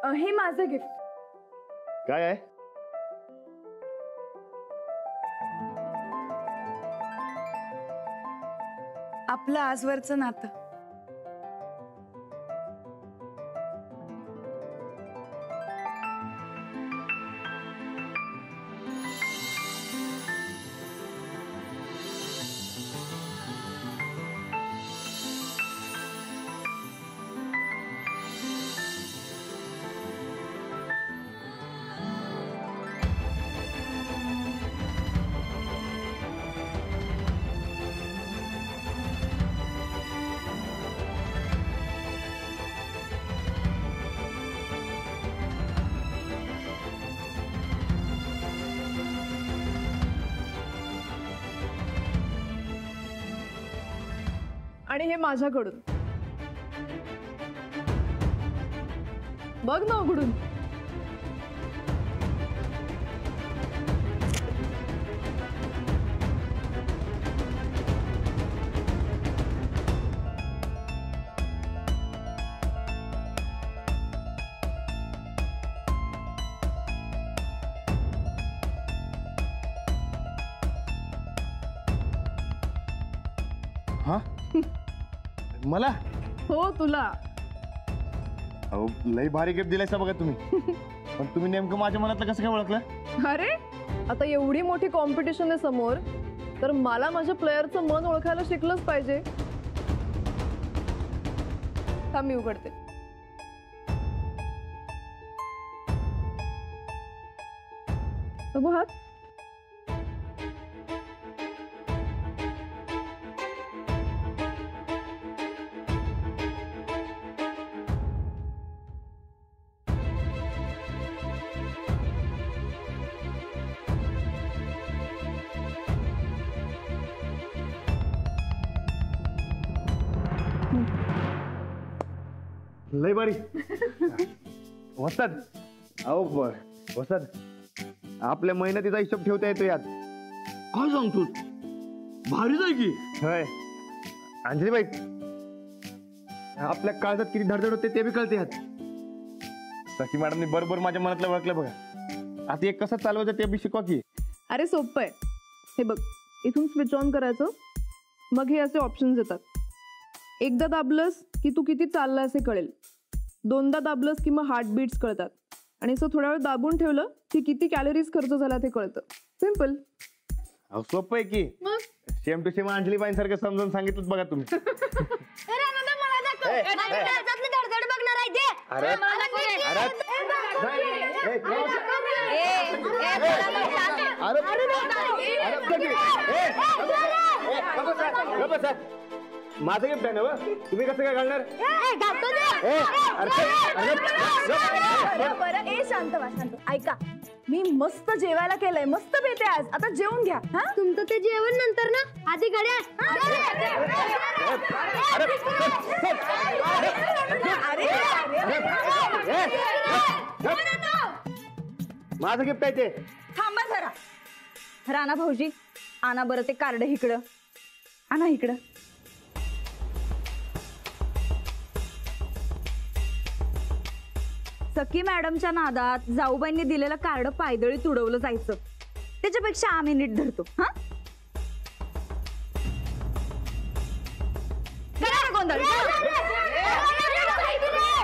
हे माझं गिफ्ट. काय आहे? आपलं आजवरचं नातं. आणि हे माझ्याकडून. बघ ना उघडून. हा मला? हो तुला. अहो लई भारी गिफ्ट दिलायसा बघा तुम्ही. पण तुम्ही नेमकं माझ्या मनातलं कसं काय ओळखलं? अरे आता एवढी मोठी कॉम्पिटिशन आहे समोर, तर मला माझ्या प्लेयरचं मन ओळखायला शिकलंच पाहिजे. थांब मी उघडते. बघू हात. लय भारी. वस्ताद, अहो वस्ताद, आपल्या मेहनतीचा हिशोब ठेवता येतो यात. काय सांगतो? भारी जाय की. होय अंजलीबाई, आपल्या काळजात किती धडधड होते ते बी कळते यात. सखी मॅडमनी बरोबर माझ्या मनातलं ओळखलं बघा. आता एक कसं चालवायचं ते बी शिकवा की. अरे सोपं आहे. हे बघ, इथून स्विच ऑन करायचं, मग हे असे ऑप्शन्स येतात. एकदा दाबलंस की तू किती चालला असे कळेल. दोनदा दाबलंस की मग हार्ट बीट्स कळतात. आणि असं थोडा वेळ दाबून ठेवलं की किती कॅलरीज खर्च झाला ते कळतं. सिम्पल. अहो सोपं आहे की. सेम टू सेम अंजलीबाईंसारखं समजून सांगितलं बघा तुम्ही. माझं गिफ्ट आहे ना, तुम्ही कसं काय घालणार? बरं ए शांत व्हा, शांत. ऐका, मी मस्त जेवायला केलंय, मस्त बेते आज. आता जेवून घ्या. हा तुमचं ते जेवण नंतर ना, आधी घड्याळ. माझं गिफ्ट आहे ते. थांबा जरा. राणा भाऊजी, आणा बरं ते कार्ड इकडं. आणा इकडं. सखी मॅडमच्या नादात जाऊबाईंनी दिलेलं कार्ड पायदळी तुडवलं जायचं, त्याच्यापेक्षा आम्ही नीट धरतो. हा गोंधळ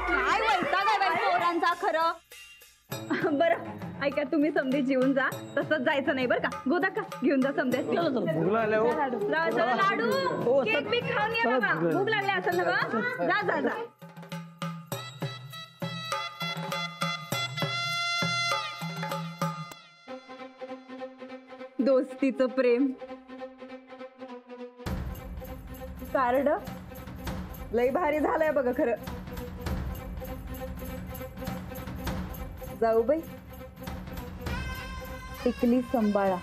काय वैताग आहे बाई पोरांचा खरं. बरं ऐका, तुम्ही समधी जेवून जा, तसंच जायचं नाही बरं का. गोदा का घेऊन जा समध्या. लाडू केक बी खाऊन या बाबा, भूक लागली असेल ना. जा जा जा. दोस्तीचं प्रेम. कार्ड लय भारी झालंय बघा खरं. जाऊबाई, टिकली सांभाळा.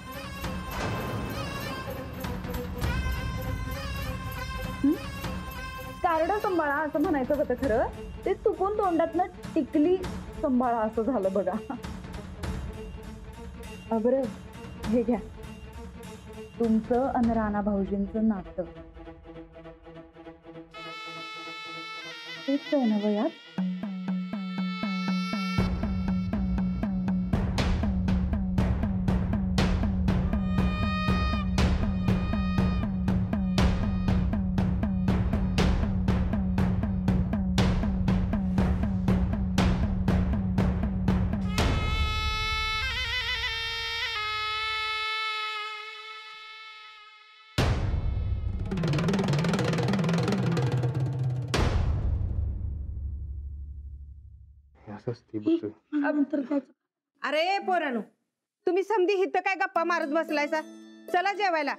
कार्ड सांभाळा असं म्हणायचं होतं खरं, ते चुकून तोंडातनं टिकली सांभाळा असं झालं बघा. बरं हे घ्या, तुमचं आणि राणा भाऊजींचं नातं. तेच आहे ना वयात. असं असते बघतोय. अरे पोरानो, तुम्ही समधी हिथं काय गप्पा मारत बसलायसा? चला जेवायला.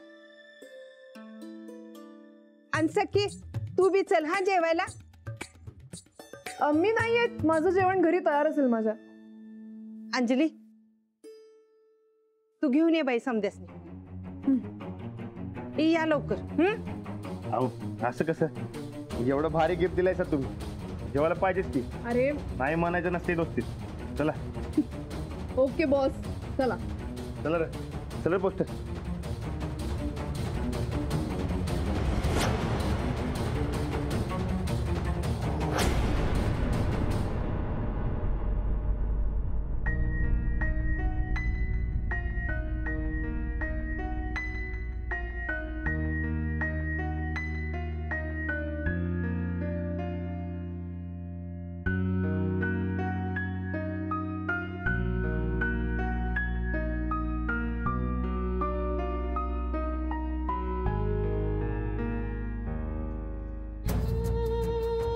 आणि सखी तू बी चल हा जेवायला. मी नाही येत, माझं जेवण घरी तयार असेल माझ्या. अंजली तू घेऊन ये बाई समध्यासनी. या लवकर. अहो असं कसं, एवढं भारी गिफ्ट दिलाय सर तुम्ही, जेवायला पाहिजेच की. अरे नाही म्हणायचं नसते दोस्तीत. चला ओके बॉस, चला. चला रे, चला पोस्टर.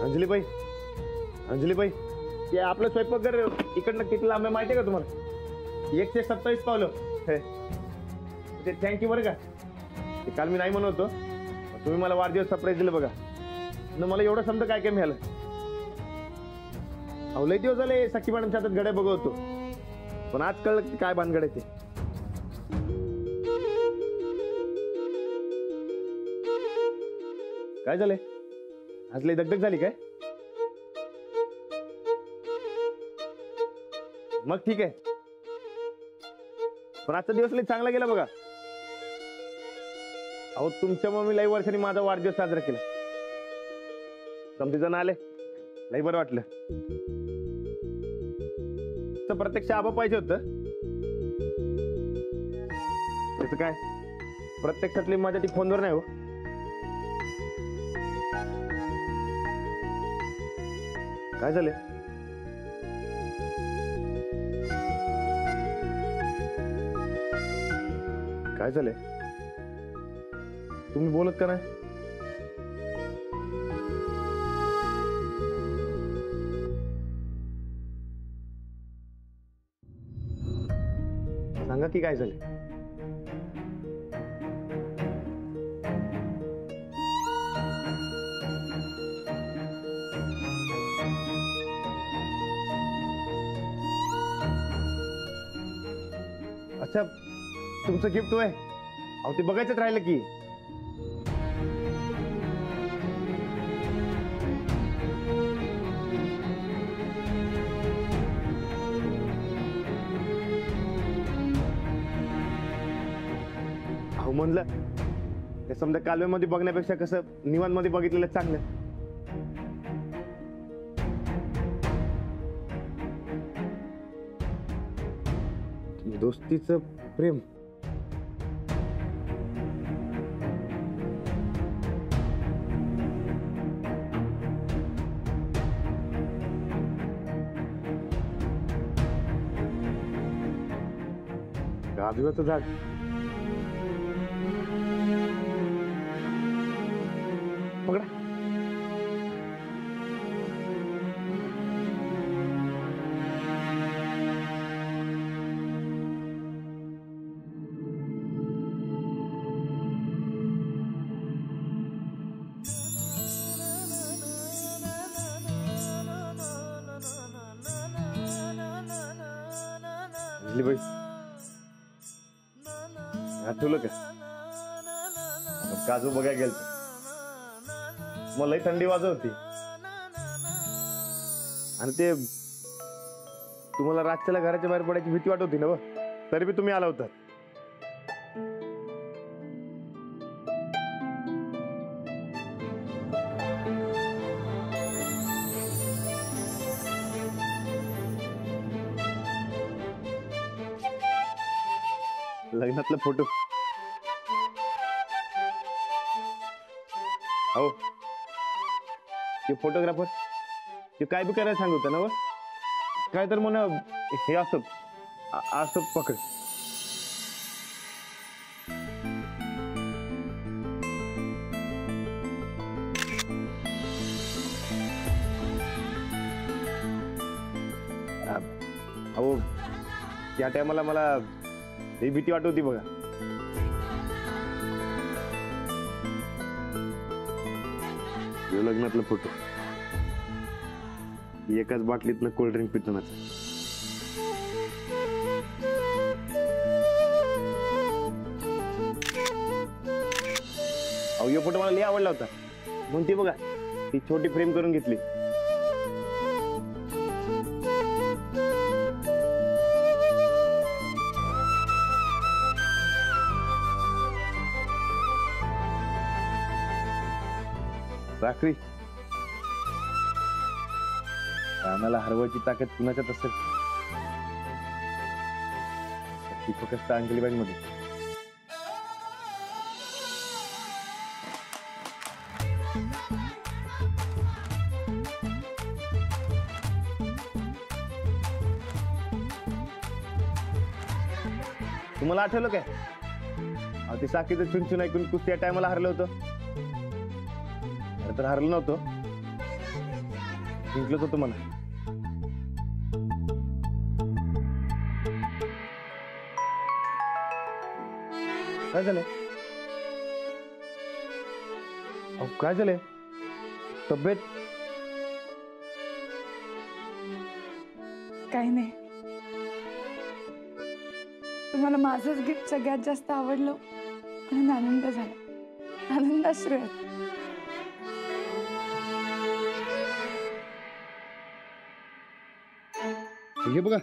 अंजलीबाई, अंजलीबाई, ते आपलं स्वयंपाकघर इकडनं किती लांब आहे माहिती आहे का तुम्हाला? 127 पावलं. ते थँक्यू बरं का. ते काल मी नाही म्हणत होतो, तुम्ही मला वाढदिवस सरप्राईज दिलं बघा. न मला एवढं समजा काय काय मिळालं. अहो लय दिवस झाले सखी मॅडमच्या हातात गड्या बघवतो, पण आज कळलं की काय भानगड आहे ते. काय झालंय? आज लय दगदग झाली काय? मग ठीक आहे, पण आजचा दिवस लय चांगला गेला बघा. अहो तुमच्यामुळे मी लय वर्षांनी माझा वाढदिवस साजरा केला. समधी जण आले, लय बरं वाटलं. तर प्रत्यक्ष आबा पाहिजे होतं. त्याचं काय, प्रत्यक्षातली माझ्या ती फोनवर नाही हो. काय झालं? काय झालंय? तुम्ही बोलत का नाही? सांगा की काय झालं? अच्छा, तुमचं गिफ्ट होय? अहो ते बघायचंच राहिलं की. अहो म्हणलं ते समजा कालव्यामध्ये बघण्यापेक्षा कसं निवांतमध्ये बघितलेलं चांगलं. दोस्तीचं प्रेम. काजूचं झाड. पकडा. बाई आठवलं का? काजू बघायला गेलतो, मला लई थंडी वाजत होती आणि ते तुम्हाला रातच्याला घराच्या बाहेर पडायची भीती वाटत होती ना, तरी बी तुम्ही आला होता. लग्नातला फोटो. हो ते फोटोग्राफर ते काय बी करायला सांगत होता ना व, काय तर म्हण हे असं असं पकड. अहो त्या टायमाला मला लई भीती वाटत होती बघा. ह्यो लग्नातला फोटो, एकाच बाटलीतनं कोल्ड्रिंक पितो ना. अहो ह्यो फोटो मला लई आवडला होता म्हणून ती बघा ती छोटी फ्रेम करून घेतली. राखरी आम्हाला हरवायची ताकद कुणाच्यात असेल ती फक्त अंजलीबाईंमध्ये. तुम्हाला आठवलं काय अहो ते साखीचं चुनचुन ऐकून कुस्ती या टायमाला हरलं होतं. तर हरलं नव्हतं, जिंकलंच होतं मला. काय झालंय अहो काय झालंय तब्येत? काही नाही, तुम्हाला माझंच गिफ्ट सगळ्यात जास्त आवडलं म्हणून आनंद झाला. आनंदाश्रू आहेत. हे बघा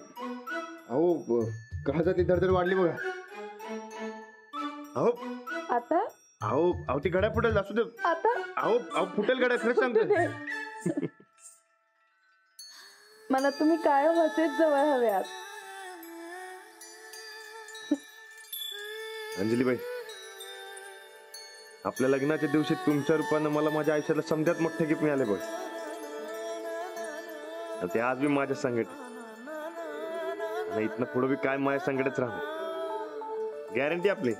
अहो काळजातली धडधड वाढली बघा. अहो आता अहो अहो ती घड्या फुटेल असू दे. आता अहो अहो फुटेल घड्या खरंच सांगतो. मला तुम्ही कायम असेच जवळ हव्यात. अंजलीबाई आपल्या लग्नाच्या दिवशी तुमच्या रूपानं मला माझ्या आयुष्याला समजात मोठे गिफ्ट मिळाले बघ. ते आज बी माझ्या संकट इथनं पुढे बी काय माझ्या संकटच राहणार गॅरंटी आपली.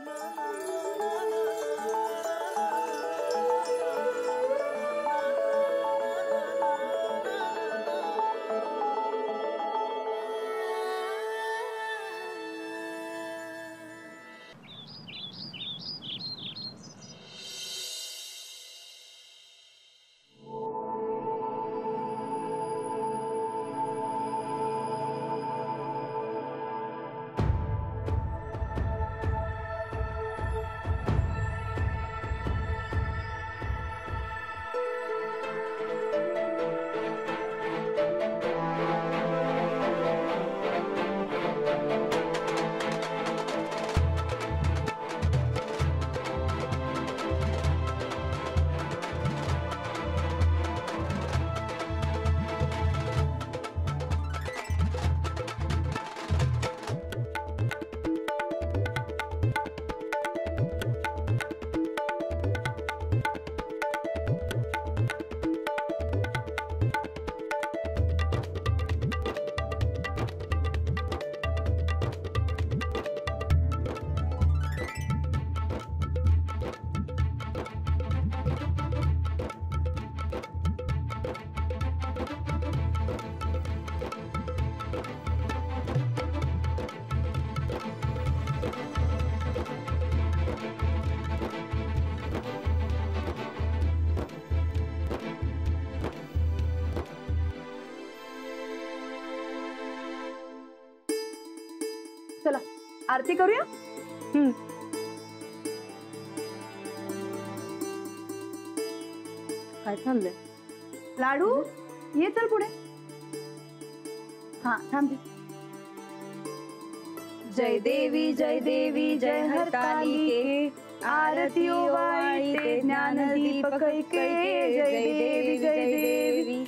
चला आरती करूया. काय चाललंय? लाडू ये चल पुढे. हा थांब. जय देवी जय हरतालिके आरती ओवाळते ज्ञानदीपक ऐके. जय देवी.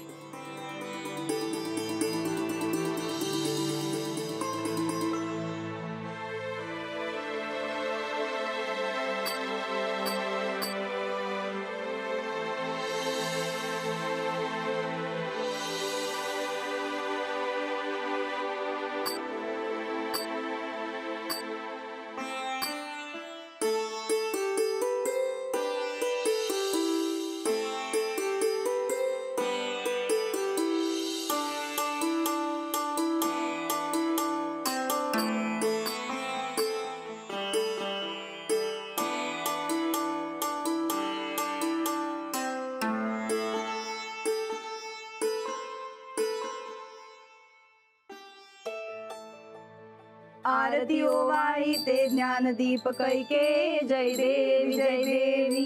आरती ओवाळी ते ज्ञानदीप कैके, जय देवी जय देवी.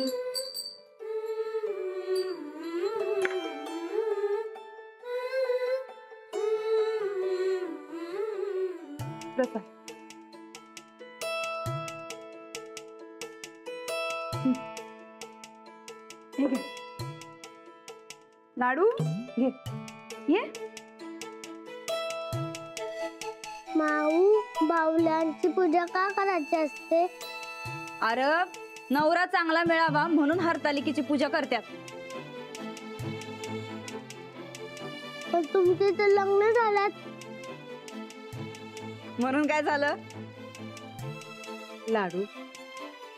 प्रसाद. हे घे. लाडू घे. ये. माऊ बाहुल्यांची पूजा का करायची असते? अरे नवरा चांगला मिळावा म्हणून हरतालिकेची पूजा करतात. पण तुमचे तर लग्न झाल्यात. म्हणून काय झालं? लाडू,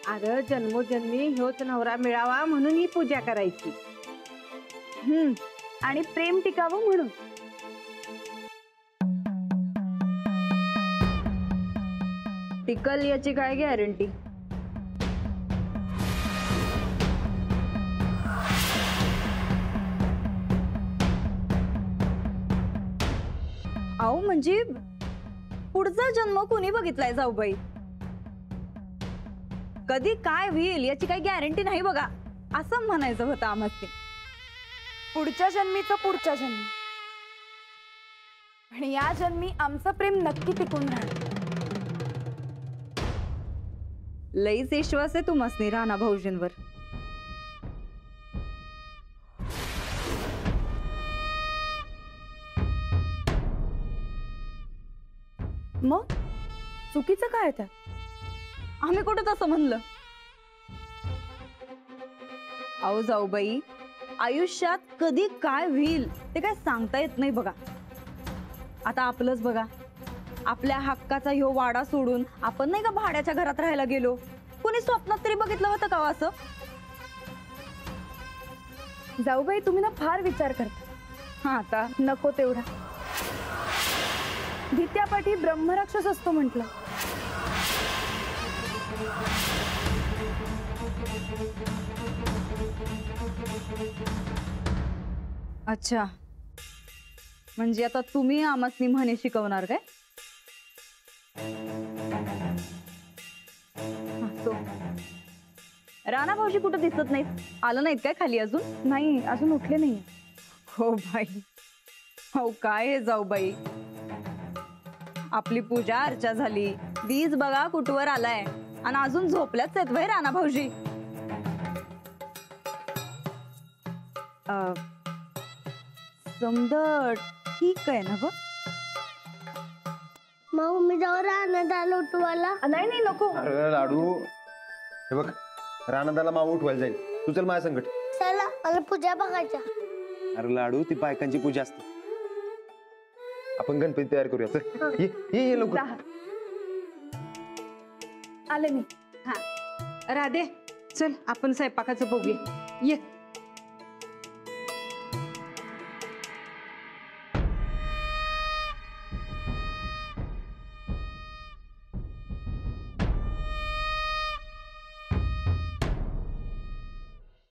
अरे जन्मोजन्मी ह्योच नवरा मिळावा म्हणून ही पूजा करायची. आणि प्रेम टिकावं म्हणून. टिकल याची काय गॅरंटी? अहो म्हणजे पुढचा जन्म कोणी बघितलाय जाऊबाई? कधी काय होईल याची काही गॅरंटी नाही बघा, असं म्हणायचं होतं आम्हाला. पुढच्या जन्मीचं पुढच्या जन्मी, आणि या जन्मी आमचं प्रेम नक्की टिकून राहणार. लईच विश्वास आहे तुम्हासनी राणा भाऊजींवर. मग चुकीचं काय त्यात? आम्ही कुठं तसं म्हणलं? अहो जाऊबाई, आयुष्यात कधी काय होईल ते काय सांगता येत नाही बघा. आता आपलंच बघा, आपल्या हक्काचा ह्यो वाडा सोडून आपण नाही का भाड्याच्या घरात राहायला गेलो. कोणी स्वप्नात तरी बघितलं होतं का असं? जाऊबाई तुम्ही ना फार विचार करता. हा आता नको तेवढा. भित्यापाठी ब्रह्मराक्षस असतो म्हटलं. अच्छा, म्हणजे आता तुम्ही आम्हासनी म्हणे शिकवणार काय? असो. राणा भाऊजी कुठं दिसत नाहीत? आलं नाहीत काय खाली अजून? नाही, अजून उठले नाही. हो बाई, हो काय हे जाऊ बाई. आपली पूजा अर्चा झाली, बीज बघा कुठवर आलाय, आणि अजून झोपल्याच आहेत वय राणा भाऊजी. समजा ठीक आहे ना? माऊ मी जाऊ राहण्यात आलो उठवायला. नाही नाही नको. अरे लाडू, हे बघ, रानादाला माऊ उठवायला जाईल. तू चल माझ्या संकट. चला मला पूजा बघायच्या. अरे लाडू, ती बायकांची पूजा असते. आपण गणपती तयार करूया. चल ये लवकर. आले मी. राधे, चल आपण स्वयंपाकाचं बघूया. ये.